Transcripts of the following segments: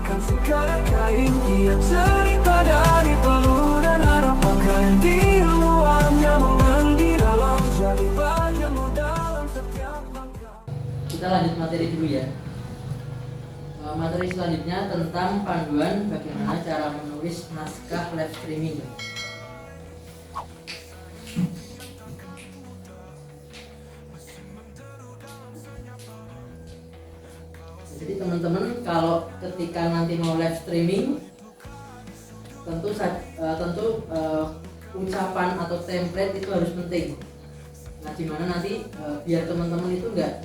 Bagaikan segala kain dia cerita dari peluh dan arah pakaian di luarnya mengendi dalam jadi bagianmu dalam setiap langkah. Kita lanjut materi dulu ya. Materi selanjutnya tentang panduan bagaimana cara menulis naskah live streaming. Jadi teman-teman kalau ketika nanti mau live streaming tentu ucapan atau template itu harus penting. Nah, gimana nanti biar teman-teman itu enggak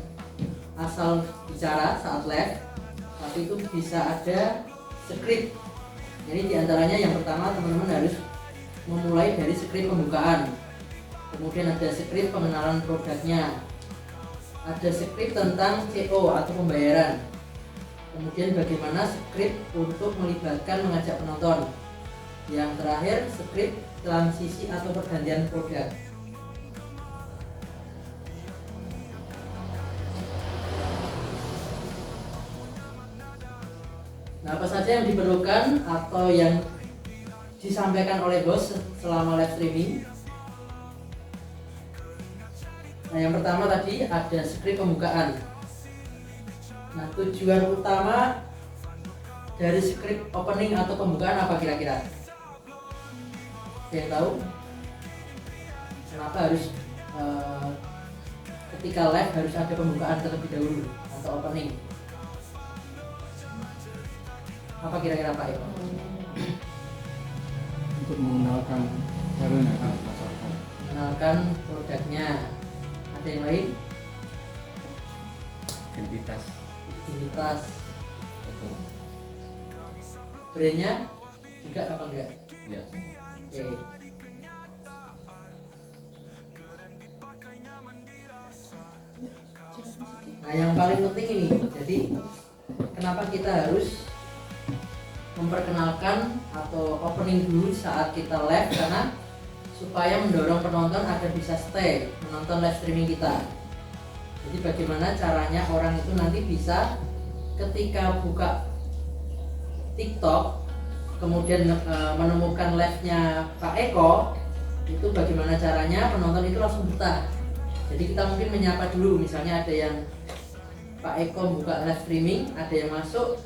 asal bicara saat live, tapi itu bisa ada skrip. Jadi diantaranya yang pertama teman-teman harus memulai dari skrip pembukaan, kemudian ada skrip pengenalan produknya, ada skrip tentang CO atau pembayaran, kemudian bagaimana skrip untuk melibatkan mengajak penonton, yang terakhir skrip transisi atau pergantian produk. Nah, apa saja yang diperlukan atau yang disampaikan oleh host selama live streaming? Nah, yang pertama tadi ada skrip pembukaan. Nah, tujuan utama dari skrip opening atau pembukaan apa kira-kira? Ada yang tahu? Kenapa harus ketika live harus ada pembukaan terlebih dahulu atau opening? Apa kira-kira Pak Eko? Untuk mengenalkan barunya kan masyarakat. Mengenalkan produknya. Ada yang lain? Identitas. Identitas. Betul. Brandnya juga apa enggak? Ya. Oke. Nah, yang paling penting ini, jadi kenapa kita harus memperkenalkan atau opening dulu saat kita live, karena supaya mendorong penonton agar bisa stay menonton live streaming kita. Jadi bagaimana caranya orang itu nanti bisa ketika buka TikTok kemudian menemukan live-nya Pak Eko, itu bagaimana caranya penonton itu langsung betah. Jadi kita mungkin menyapa dulu, misalnya ada yang Pak Eko buka live streaming, ada yang masuk,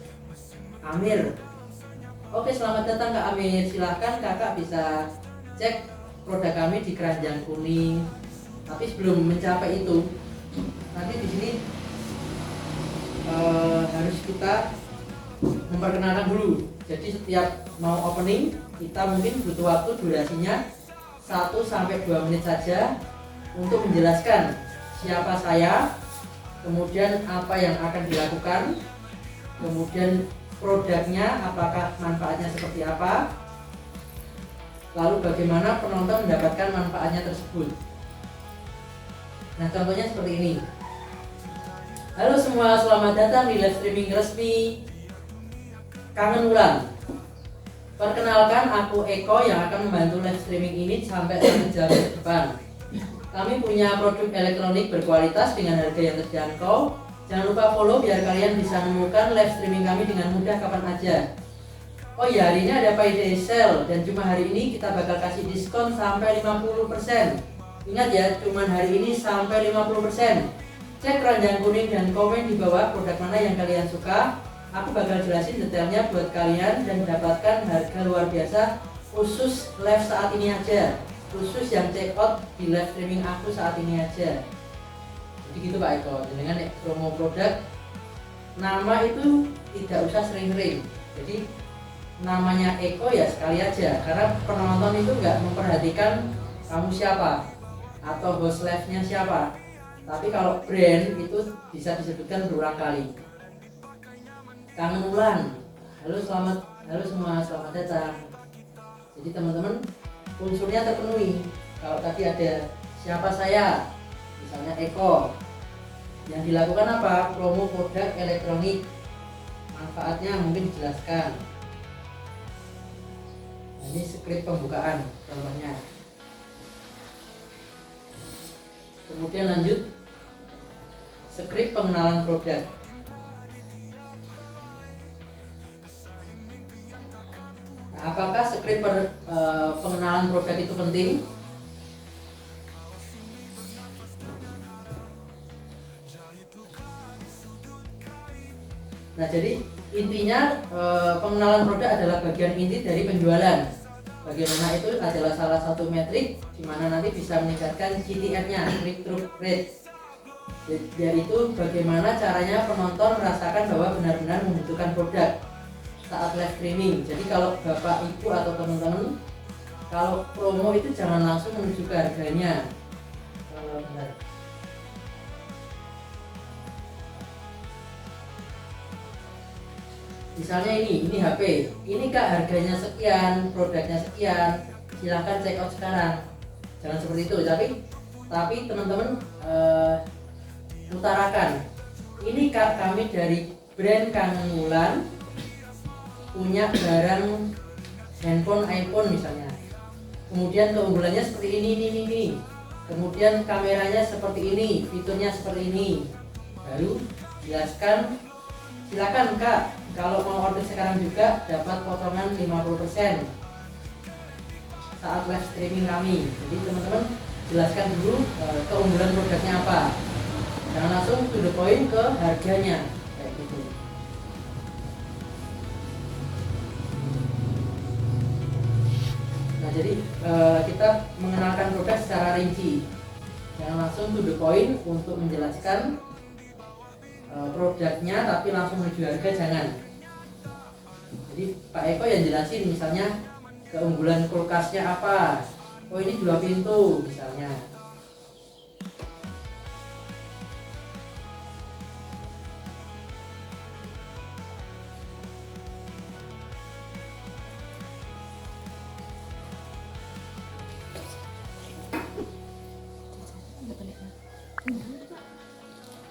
Amir. Oke, selamat datang Kak Amir, silahkan kakak bisa cek produk kami di keranjang kuning. Tapi sebelum mencapai itu, nanti di sini harus kita memperkenalkan dulu. Jadi setiap mau opening, kita mungkin butuh waktu durasinya 1-2 menit saja untuk menjelaskan siapa saya, kemudian apa yang akan dilakukan, kemudian produknya apakah manfaatnya seperti apa, lalu bagaimana penonton mendapatkan manfaatnya tersebut. Nah, contohnya seperti ini. Halo semua, selamat datang di live streaming resmi Kangen Wulan. Perkenalkan, aku Eko yang akan membantu live streaming ini sampai 1 jam ke depan. Kami punya produk elektronik berkualitas dengan harga yang terjangkau. Jangan lupa follow biar kalian bisa menemukan live streaming kami dengan mudah kapan aja. Oh iya, hari ini ada payday sale dan cuma hari ini kita bakal kasih diskon sampai 50%. Ingat ya, cuma hari ini sampai 50%. Cek keranjang kuning dan komen di bawah produk mana yang kalian suka. Aku bakal jelasin detailnya buat kalian dan mendapatkan harga luar biasa khusus live saat ini aja. Khusus yang check out di live streaming aku saat ini aja. Jadi gitu Pak Eko, dengan promo produk, nama itu tidak usah sering-sering. Jadi namanya Eko ya sekali aja, karena penonton itu nggak memperhatikan kamu siapa atau host live-nya siapa. Tapi kalau brand itu bisa disebutkan berulang kali. Kangen Wulan, halo semua, selamat datang. Jadi teman-teman, unsurnya terpenuhi. Kalau tadi ada siapa saya, misalnya Eko, yang dilakukan apa? Promo produk elektronik. Manfaatnya mungkin dijelaskan. Nah, ini skrip pembukaan contohnya. Kemudian lanjut skrip pengenalan produk. skrip pengenalan produk itu penting. Nah, jadi intinya pengenalan produk adalah bagian inti dari penjualan. Bagaimana itu adalah salah satu metrik di mana nanti bisa meningkatkan CTR-nya, click-through rate. Yaitu bagaimana caranya penonton merasakan bahwa benar-benar membutuhkan produk saat live streaming. Jadi kalau Bapak Ibu atau teman-teman, kalau promo itu jangan langsung menuju ke harganya. Benar. Misalnya ini HP, ini Kak harganya sekian, produknya sekian, silahkan check out sekarang. Jangan seperti itu, tapi teman-teman utarakan, ini Kak kami dari brand Kang Wulan punya barang handphone iPhone misalnya. Kemudian keunggulannya seperti ini. Kemudian kameranya seperti ini, fiturnya seperti ini. Baru jelaskan, silakan Kak, kalau mau order sekarang juga dapat potongan 50% saat live streaming kami. Jadi teman-teman jelaskan dulu keunggulan produknya apa. Jangan langsung to the point ke harganya kayak gitu. Nah, jadi kita mengenalkan produk secara rinci. Jangan langsung to the point untuk menjelaskan produknya, tapi langsung menuju harga jangan. Jadi Pak Eko yang jelasin misalnya keunggulan kulkasnya apa. Oh ini 2 pintu misalnya.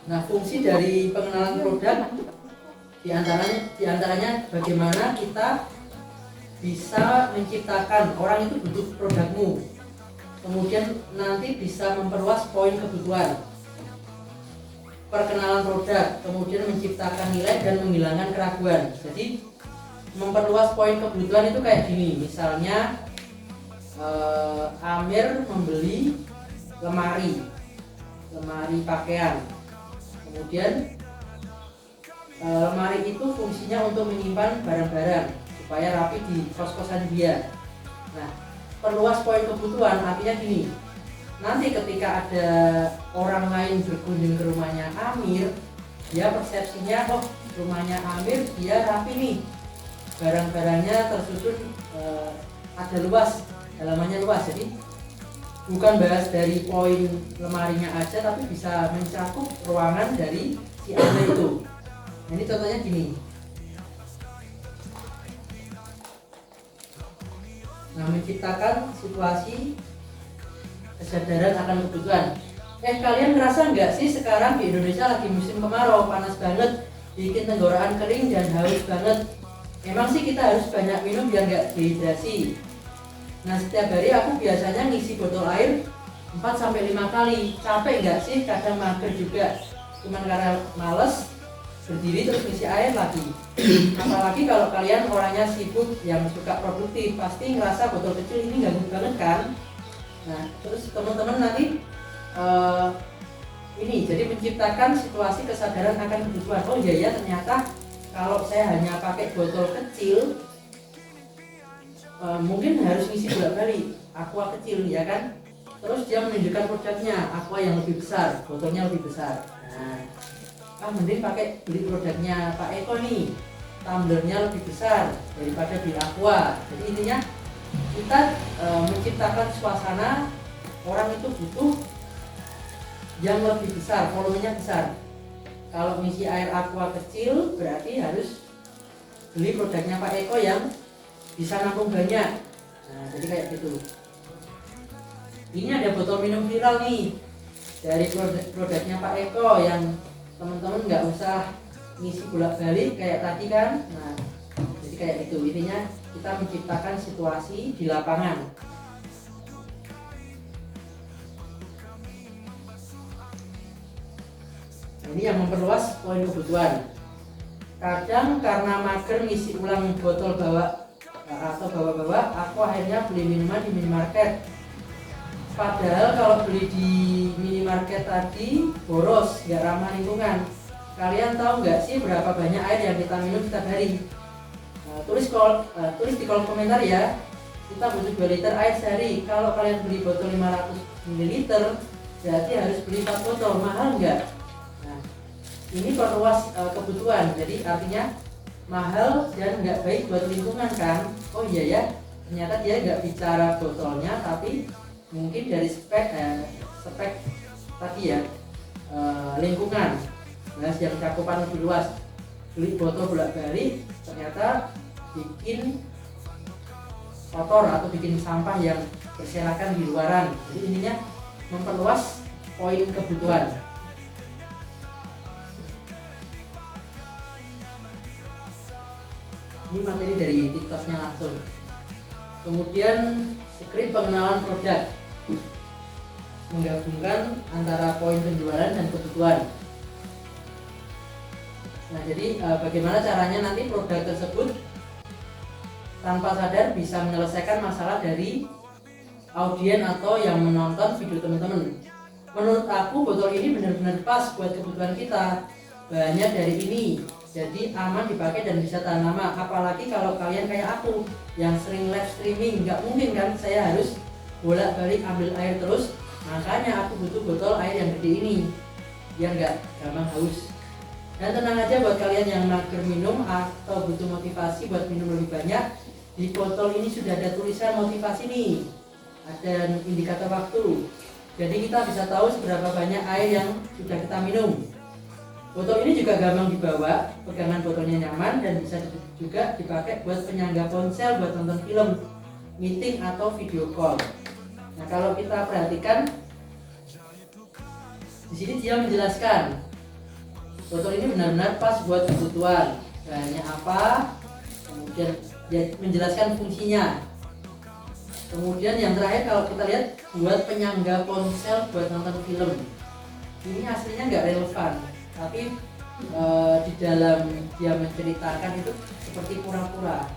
Nah, fungsi dari pengenalan produk diantaranya bagaimana kita bisa menciptakan orang itu butuh produkmu, kemudian nanti bisa memperluas poin kebutuhan, perkenalan produk, kemudian menciptakan nilai dan menghilangkan keraguan. Jadi memperluas poin kebutuhan itu kayak gini, misalnya Amir membeli lemari pakaian. Kemudian lemari itu fungsinya untuk menyimpan barang-barang supaya rapi di kos-kosan dia. Nah, perluas poin kebutuhan artinya gini. Nanti ketika ada orang lain berkunjung ke rumahnya Amir, dia persepsinya, oh rumahnya Amir dia rapi nih, barang-barangnya tersusun, ada luas, halamannya luas. Jadi bukan bahas dari poin lemarinya aja, tapi bisa mencakup ruangan dari si Anda itu. Nah, ini contohnya gini. Nah, menciptakan situasi kesadaran akan kebutuhan. Kalian ngerasa nggak sih sekarang di Indonesia lagi musim kemarau, panas banget, bikin tenggorokan kering dan haus banget. Emang sih kita harus banyak minum biar nggak dehidrasi. Nah, setiap hari aku biasanya ngisi botol air 4-5 kali. Capek nggak sih? Kadang mager juga. Cuman karena males berdiri terus ngisi air lagi. Apalagi kalau kalian orangnya sibuk yang suka produktif, pasti ngerasa botol kecil ini ganggu banget kan? Nah, terus teman-teman nanti ini jadi menciptakan situasi kesadaran akan kebutuhan. Oh iya ya, ternyata kalau saya hanya pakai botol kecil, mungkin harus ngisi bolak-balik aqua kecil ya kan. Terus dia menunjukkan produknya aqua yang lebih besar, botolnya lebih besar. Nah, mending beli produknya Pak Eko nih, tumblernya lebih besar daripada beli aqua. Jadi intinya kita menciptakan suasana orang itu butuh yang lebih besar, volumenya besar. Kalau ngisi air aqua kecil berarti harus beli produknya Pak Eko yang bisa nampung banyak. Nah, jadi kayak gitu. Ini ada botol minum viral nih dari produknya Pak Eko yang teman-teman nggak usah ngisi bolak-balik kayak tadi kan. Nah, jadi kayak gitu. Intinya kita menciptakan situasi di lapangan. Nah, ini yang memperluas poin kebutuhan. Kadang karena mager ngisi ulang botol bawa atau bawa-bawa, aku akhirnya beli minuman di minimarket. Padahal kalau beli di minimarket tadi boros, nggak ramah lingkungan. Kalian tahu nggak sih berapa banyak air yang kita minum setiap hari? Tulis di kolom komentar ya. Kita butuh 2 liter air sehari. Kalau kalian beli botol 500 ml, berarti harus beli 4 botol. Mahal nggak? Nah, ini perluas kebutuhan. Jadi artinya mahal dan nggak baik buat lingkungan kan? Oh iya ya, ternyata dia nggak bicara botolnya, tapi mungkin dari spek tadi ya, lingkungan. Nah, yang cakupan lebih luas. Beli botol bolak-balik ternyata bikin kotor atau bikin sampah yang berserakan di luaran. Jadi intinya memperluas poin kebutuhan. Ini materi dari TikToknya langsung. Kemudian skrip pengenalan produk, menggabungkan antara poin penjualan dan kebutuhan. Nah, jadi bagaimana caranya nanti produk tersebut tanpa sadar bisa menyelesaikan masalah dari audien atau yang menonton video teman-teman. Menurut aku botol ini benar-benar pas buat kebutuhan kita. Bahannya dari ini, jadi aman dipakai dan bisa tahan lama. Apalagi kalau kalian kayak aku yang sering live streaming, nggak mungkin kan saya harus bolak-balik ambil air terus. Makanya aku butuh botol air yang gede ini biar nggak gampang haus. Dan tenang aja buat kalian yang mager minum atau butuh motivasi buat minum lebih banyak, di botol ini sudah ada tulisan motivasi nih, ada indikator waktu. Jadi kita bisa tahu seberapa banyak air yang sudah kita minum. Botol ini juga gampang dibawa, pegangan botolnya nyaman dan bisa juga dipakai buat penyangga ponsel buat nonton film, meeting atau video call. Nah, kalau kita perhatikan di sini dia menjelaskan botol ini benar-benar pas buat kebutuhan. Bahannya apa? Kemudian dia menjelaskan fungsinya. Kemudian yang terakhir kalau kita lihat buat penyangga ponsel buat nonton film. Ini aslinya nggak relevan, tapi di dalam dia menceritakan itu seperti pura-pura.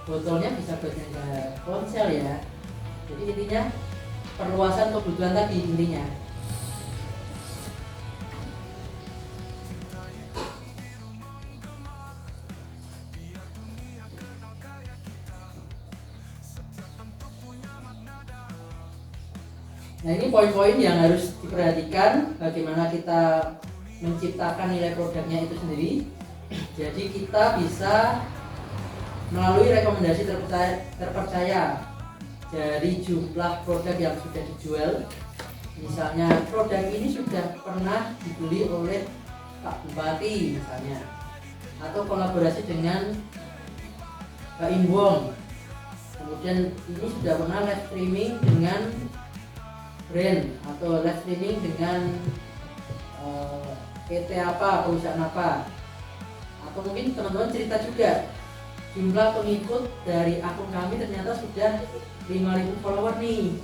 Botolnya bisa buat penyangga ponsel ya. Jadi intinya perluasan kebutuhan tadi intinya. Nah, ini poin-poin yang harus diperhatikan bagaimana kita menciptakan nilai produknya itu sendiri. Jadi kita bisa melalui rekomendasi terpercaya dari jumlah produk yang sudah dijual. Misalnya produk ini sudah pernah dibeli oleh Pak Bupati misalnya, atau kolaborasi dengan Pak Imbong. Kemudian ini sudah pernah live streaming dengan brand atau live streaming dengan PT apa, perusahaan apa. Atau mungkin teman-teman cerita juga jumlah pengikut dari akun kami ternyata sudah 5.000 follower nih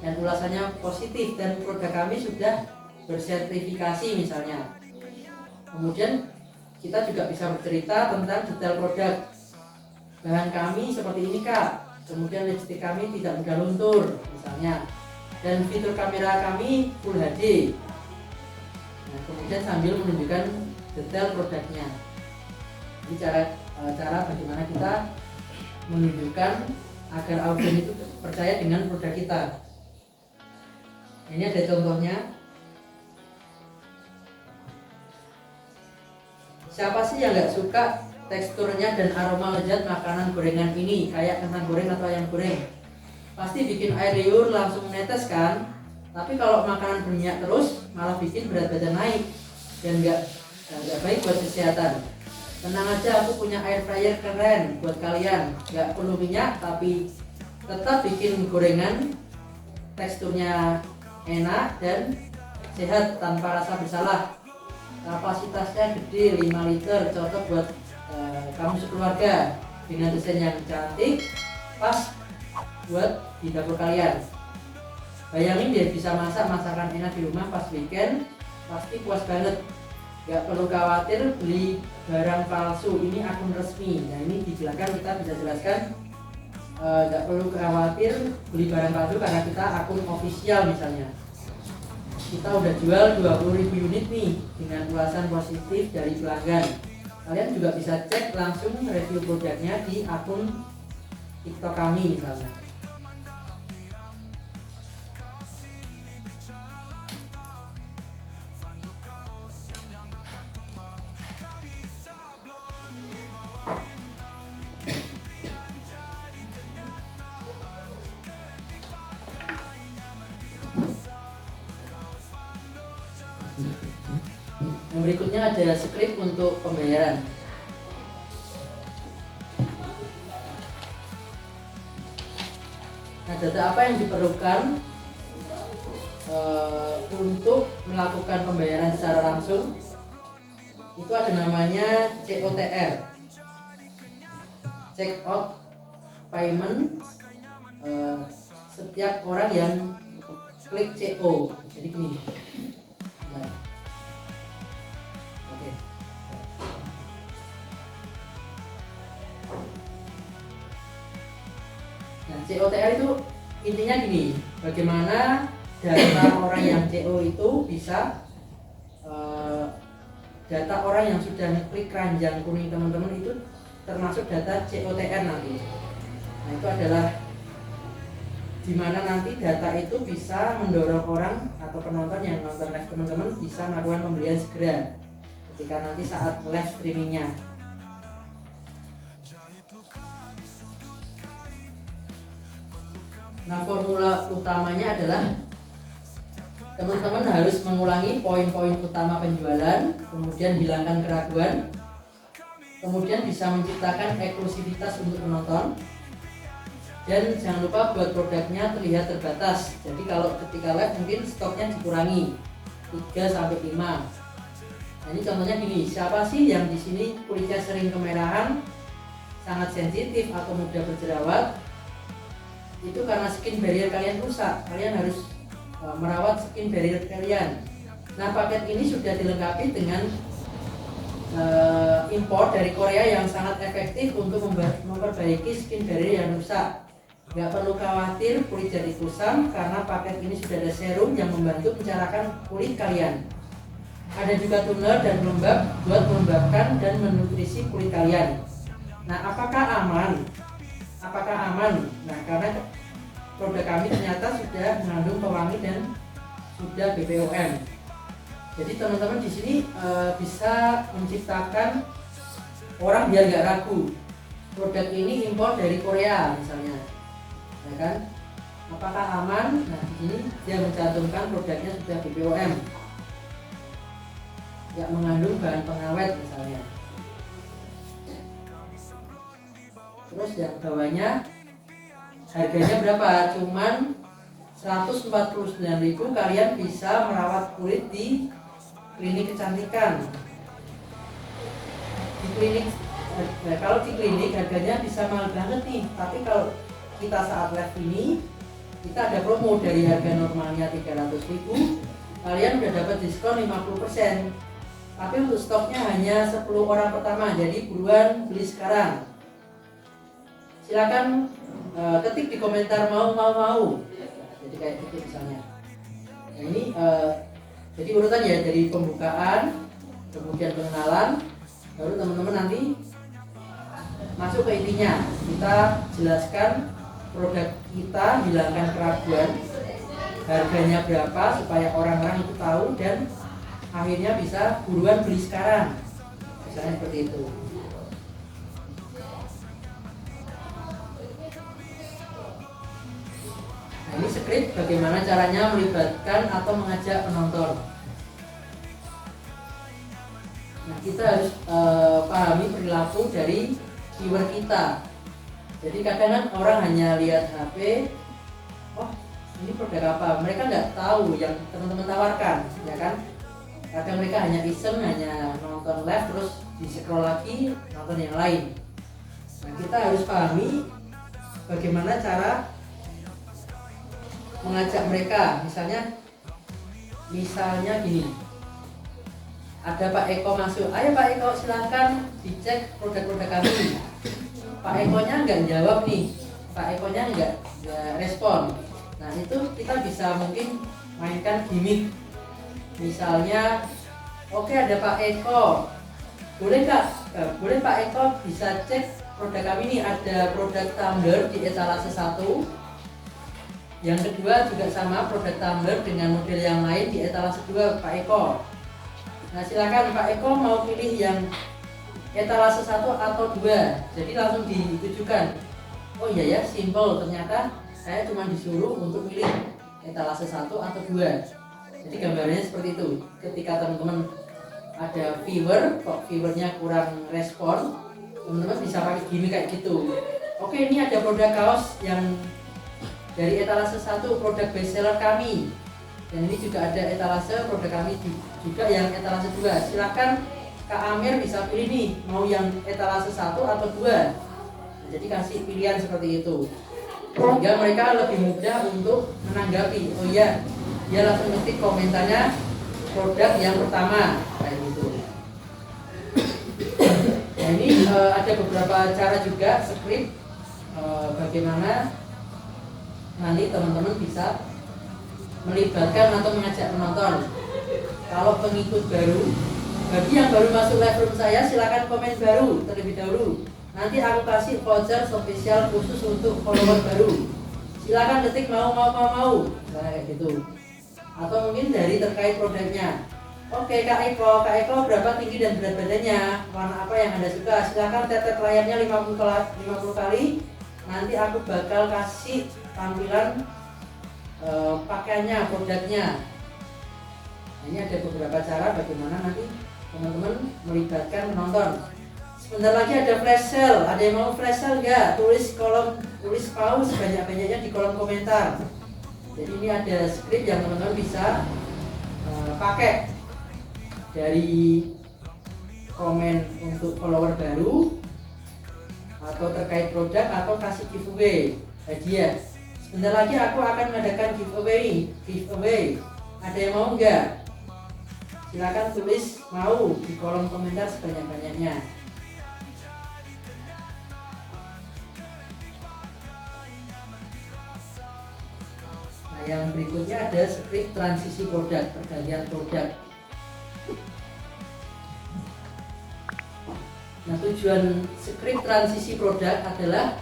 dan ulasannya positif dan produk kami sudah bersertifikasi misalnya. Kemudian kita juga bisa bercerita tentang detail produk. Bahan kami seperti ini kak, kemudian lipstick kami tidak mudah luntur misalnya, dan fitur kamera kami Full HD. Nah, kemudian sambil menunjukkan detail produknya. Ini cara bagaimana kita menunjukkan agar audiens itu percaya dengan produk kita. Ini ada contohnya. Siapa sih yang nggak suka teksturnya dan aroma lezat makanan gorengan ini, kayak kentang goreng atau ayam goreng? Pasti bikin air liur langsung menetes kan? Tapi kalau makanan berminyak terus malah bikin berat badan naik dan nggak baik buat kesehatan. Tenang aja, aku punya air fryer keren buat kalian. Nggak perlu minyak tapi tetap bikin gorengan teksturnya enak dan sehat tanpa rasa bersalah. Kapasitasnya gede 5 liter, cocok buat kamu sekeluarga dengan desain yang cantik, pas buat di dapur kalian. Bayangin dia bisa masak masakan enak di rumah pas weekend, pasti puas banget. nggak perlu khawatir beli barang palsu, ini akun resmi. Nah ini di belakang kita bisa jelaskan, nggak perlu khawatir beli barang palsu karena kita akun official. Misalnya kita udah jual 20.000 unit nih dengan ulasan positif dari pelanggan. Kalian juga bisa cek langsung review produknya di akun TikTok kami misalnya. Yang berikutnya ada skrip untuk pembayaran. Nah, data apa yang diperlukan untuk melakukan pembayaran secara langsung? Itu ada namanya COTR, check out payment. Setiap orang yang klik CO, jadi gini. Nah, oke. Nah, COTR itu intinya gini, bagaimana data orang yang CO itu bisa data orang yang sudah klik keranjang kuning teman-teman itu termasuk data COTR nanti. Nah itu adalah dimana nanti data itu bisa mendorong orang atau penonton yang nonton live teman-teman bisa melakukan pembelian segera ketika nanti saat live streamingnya. Nah formula utamanya adalah teman-teman harus mengulangi poin-poin utama penjualan, kemudian hilangkan keraguan, kemudian bisa menciptakan eksklusivitas untuk penonton, dan jangan lupa buat produknya terlihat terbatas. Jadi kalau ketika live mungkin stoknya dikurangi 3-5. Nah ini contohnya gini, siapa sih yang di sini kulitnya sering kemerahan, sangat sensitif atau mudah berjerawat? Itu karena skin barrier kalian rusak. Kalian harus merawat skin barrier kalian. Nah paket ini sudah dilengkapi dengan impor dari Korea yang sangat efektif untuk memperbaiki skin barrier yang rusak. Gak perlu khawatir kulit jadi kusam karena paket ini sudah ada serum yang membantu mencerahkan kulit kalian. Ada juga toner dan pelembab buat melembabkan dan menutrisi kulit kalian. Nah apakah aman? Apakah aman? Nah karena produk kami ternyata sudah mengandung pewangi dan sudah BPOM. Jadi teman-teman di sini bisa menciptakan orang biar nggak ragu. Produk ini impor dari Korea misalnya, ya kan? Apakah aman? Nah di sini dia mencantumkan produknya sudah BPOM, nggak mengandung bahan pengawet misalnya. Terus yang bawahnya harganya berapa? Cuman 149.000 kalian bisa merawat kulit di klinik kecantikan. Di klinik, kalau di klinik harganya bisa mahal banget nih. Tapi kalau kita saat live ini, kita ada promo dari harga normalnya 300.000, kalian udah dapat diskon 50%. Tapi untuk stoknya hanya 10 orang pertama, jadi buruan beli sekarang. Silakan ketik di komentar mau. Jadi kayak gitu misalnya. Nah ini jadi urutan ya, dari pembukaan, kemudian pengenalan, baru teman-teman nanti masuk ke intinya. Kita jelaskan produk kita, hilangkan keraguan, harganya berapa supaya orang-orang itu tahu dan akhirnya bisa buruan beli sekarang. Misalnya seperti itu. Ini skrip bagaimana caranya melibatkan atau mengajak penonton. Nah kita harus pahami perilaku dari viewer kita. Jadi kadang kan orang hanya lihat HP, oh ini produk apa, mereka nggak tahu yang teman-teman tawarkan, ya kan? Kadang mereka hanya iseng, hanya nonton live terus di scroll lagi nonton yang lain. Nah kita harus pahami bagaimana cara mengajak mereka. Misalnya gini, ada Pak Eko masuk, ayo Pak Eko silahkan dicek produk-produk kami. Pak Ekonya nggak jawab nih, Pak Ekonya nggak respon. Nah itu kita bisa mungkin mainkan gimmick, misalnya oke ada Pak Eko, boleh Pak Eko bisa cek produk kami nih, ada produk tumbler di etalase 1, yang kedua juga sama produk tumbler dengan model yang lain di etalase 2 Pak Eko. Nah silakan Pak Eko mau pilih yang etalase 1 atau 2, jadi langsung ditujukan. Oh iya ya, simple, ternyata saya cuma disuruh untuk pilih etalase 1 atau 2. Jadi gambarnya seperti itu. Ketika teman-teman ada viewer, kok viewernya kurang respon, teman-teman bisa pakai gini kayak gitu. Oke, ini ada produk kaos yang dari etalase 1, produk bestseller kami. Dan ini juga ada etalase produk kami juga yang etalase 2. Silakan Kak Amir bisa pilih nih, mau yang etalase 1 atau 2. Nah, jadi kasih pilihan seperti itu. Sehingga mereka lebih mudah untuk menanggapi. Oh iya, dia langsung ketik komentarnya produk yang pertama kayak gitu. Nah, ini ada beberapa cara juga script bagaimana nanti teman-teman bisa melibatkan atau mengajak penonton. Kalau pengikut baru, bagi yang baru masuk live room saya silakan komen baru terlebih dahulu. Nanti aku kasih voucher spesial khusus untuk follower baru. Silakan ketik mau. Nah, kayak gitu. Atau mungkin dari terkait produknya. Oke Kak Eko berapa tinggi dan berat badannya? Warna apa yang Anda suka? Silakan tetep layarnya 50 kali. Nanti aku bakal kasih tampilan pakaiannya, produknya. Nah, ini ada beberapa cara bagaimana nanti teman-teman melibatkan penonton. Sebentar lagi ada flash sale. Ada yang mau flash sale nggak? Tulis pause banyak-banyaknya di kolom komentar. Jadi ini ada script yang teman-teman bisa pakai dari komen untuk follower baru, atau terkait produk, atau kasih giveaway hadiah. Sebentar lagi aku akan mengadakan giveaway. Ada yang mau nggak? Silakan tulis mau di kolom komentar sebanyak-banyaknya. Nah, yang berikutnya ada script transisi produk, pergantian produk. Nah, tujuan script transisi produk adalah,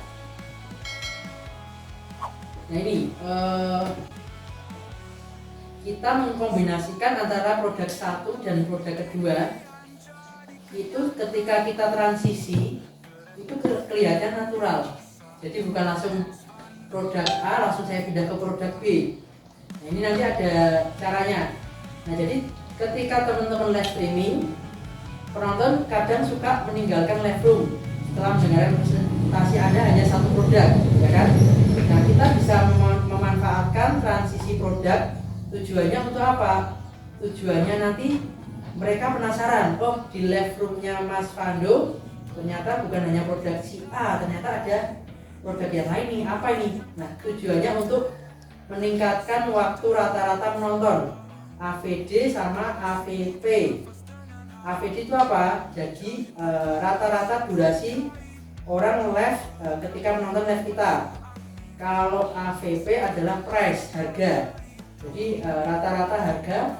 nah ini kita mengkombinasikan antara produk 1 dan produk kedua. Itu ketika kita transisi itu kelihatan natural. Jadi bukan langsung produk A langsung saya pindah ke produk B. Nah, ini nanti ada caranya. Nah, jadi ketika teman-teman live streaming, penonton kadang suka meninggalkan live room setelah mendengarkan presentasi Anda hanya satu produk, ya kan? Nah, kita bisa memanfaatkan transisi produk. Tujuannya untuk apa? Tujuannya nanti mereka penasaran, oh di live roomnya Mas Fando ternyata bukan hanya produk si A, ternyata ada produk yang lain nih, apa ini? Nah, tujuannya untuk meningkatkan waktu rata-rata menonton, AVD sama AVP. AVD itu apa? Jadi rata-rata durasi orang live ketika menonton live kita. Kalau AVP adalah price, harga. Jadi rata-rata harga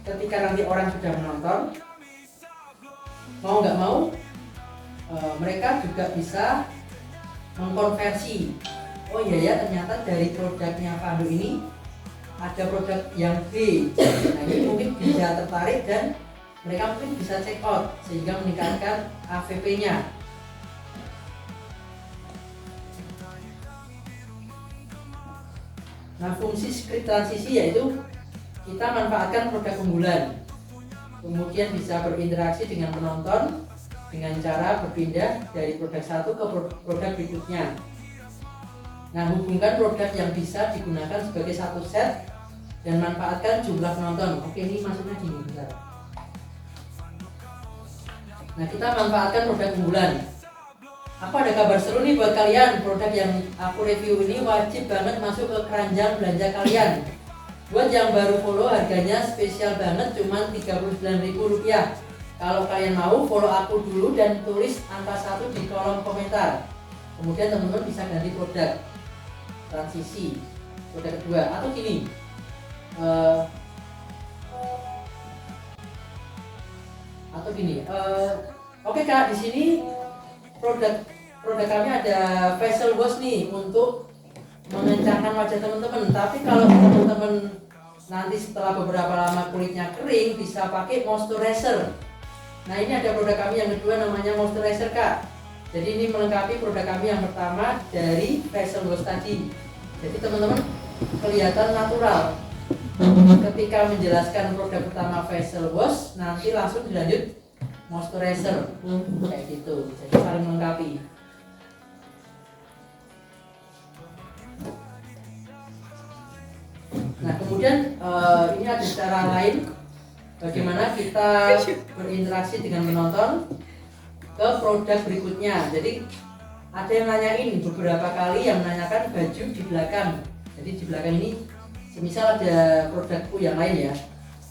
ketika nanti orang sudah menonton, mau nggak mau mereka juga bisa mengkonversi. Oh iya ya, ternyata dari produknya Fando ini ada produk yang B. Nah, ini mungkin bisa tertarik dan mereka mungkin bisa check out sehingga meningkatkan AVP-nya. Nah, fungsi script transisi yaitu kita manfaatkan produk unggulan, kemudian bisa berinteraksi dengan penonton dengan cara berpindah dari produk satu ke produk berikutnya. Nah, hubungkan produk yang bisa digunakan sebagai satu set dan manfaatkan jumlah penonton. Oke, ini maksudnya gini, bentar. Nah, kita manfaatkan produk unggulan. Aku ada kabar seru nih buat kalian. Produk yang aku review ini wajib banget masuk ke keranjang belanja kalian. Buat yang baru follow harganya spesial banget cuman Rp39.000. Kalau kalian mau follow aku dulu dan tulis angka 1 di kolom komentar. Kemudian teman-teman bisa ganti produk transisi produk kedua atau gini. Oke Kak, di sini produk kami ada facial wash nih untuk mengencangkan wajah teman-teman. Tapi kalau teman-teman nanti setelah beberapa lama kulitnya kering bisa pakai moisturizer. Nah ini ada produk kami yang kedua namanya moisturizer Kak. Jadi ini melengkapi produk kami yang pertama dari facial wash tadi. Jadi teman-teman kelihatan natural. Ketika menjelaskan produk pertama facial wash, nanti langsung dilanjut moisturizer kayak gitu. Jadi saling melengkapi. Nah kemudian ini ada cara lain bagaimana kita berinteraksi dengan penonton ke produk berikutnya. Jadi ada yang nanyain beberapa kali yang menanyakan baju di belakang. Jadi di belakang ini semisal ada produkku yang lain ya.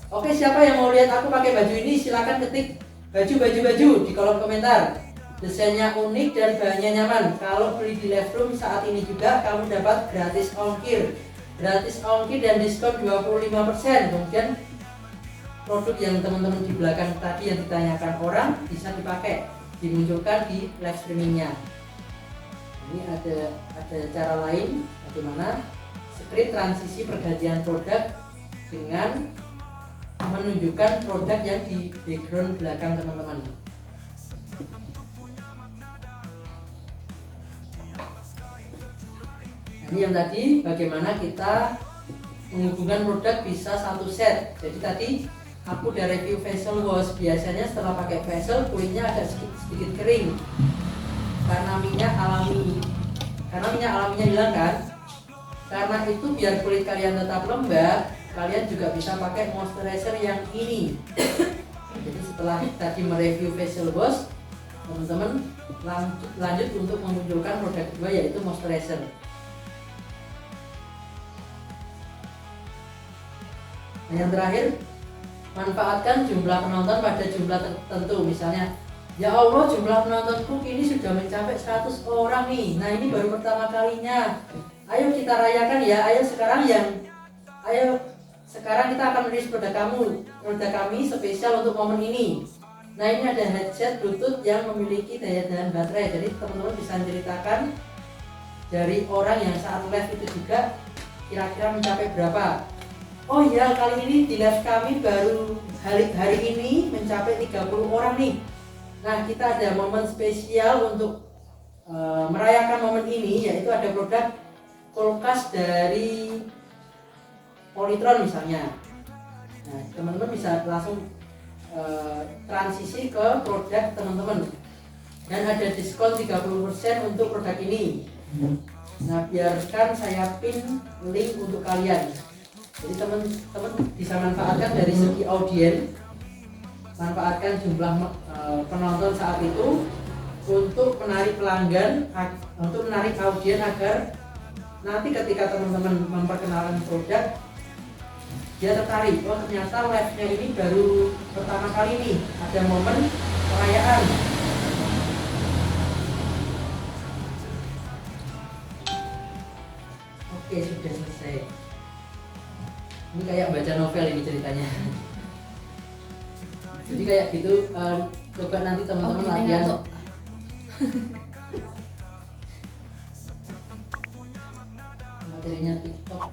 Oke, siapa yang mau lihat aku pakai baju ini silahkan ketik baju di kolom komentar. Desainnya unik dan bahannya nyaman. Kalau beli di Lightroom saat ini juga kamu dapat gratis ongkir dan diskon 25%. Kemudian produk yang teman-teman di belakang tadi yang ditanyakan orang bisa dipakai, dimunculkan di live streamingnya. Ini ada cara lain bagaimana script transisi pergantian produk dengan menunjukkan produk yang di background belakang teman-teman. Ini yang tadi bagaimana kita menghubungkan produk bisa satu set. Jadi tadi aku udah review facial wash. Biasanya setelah pakai facial kulitnya agak sedikit kering karena minyak alaminya hilang kan. Karena itu biar kulit kalian tetap lembab, kalian juga bisa pakai moisturizer yang ini. Jadi setelah tadi mereview facial wash, teman-teman lanjut untuk memunculkan produk kedua yaitu moisturizer. Nah, yang terakhir, manfaatkan jumlah penonton pada jumlah tertentu. Misalnya, ya Allah jumlah penontonku kini sudah mencapai 100 orang nih. Nah ini baru pertama kalinya. Ayo kita rayakan ya. Ayo sekarang kita akan rilis produk kami spesial untuk momen ini. Nah ini ada headset Bluetooth yang memiliki daya tahan baterai. Jadi teman-teman bisa ceritakan dari orang yang saat live itu juga kira-kira mencapai berapa. Oh ya, kali ini di live kami baru hari ini mencapai 30 orang nih. Nah kita ada momen spesial untuk merayakan momen ini, yaitu ada produk kulkas dari Polytron misalnya. Nah teman-teman bisa langsung transisi ke produk teman-teman. Dan ada diskon 30% untuk produk ini. Nah biarkan saya pin link untuk kalian. Jadi teman-teman bisa manfaatkan dari segi audiens, manfaatkan jumlah penonton saat itu untuk menarik pelanggan, untuk menarik audiens agar nanti ketika teman-teman memperkenalkan produk dia tertarik. Oh ternyata live-nya ini baru pertama kali nih, ada momen perayaan. Oke, sudah selesai. Ini kayak baca novel ini ceritanya. Jadi kayak gitu, coba nanti teman-teman latihan. Materinya TikTok.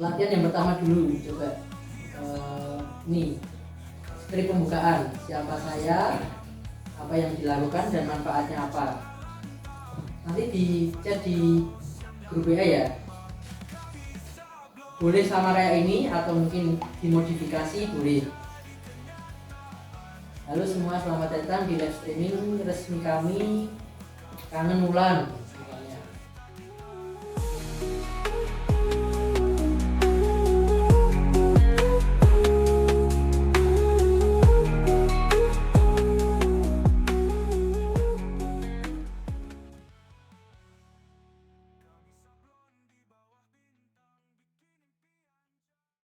Latihan yang pertama dulu, coba. Nih, skrip pembukaan. Siapa saya, apa yang dilakukan dan manfaatnya apa. Nanti di chat di grup WA ya. Boleh sama kayak ini atau mungkin dimodifikasi boleh. Halo semua, selamat datang di live streaming resmi kami Kangen Wulan.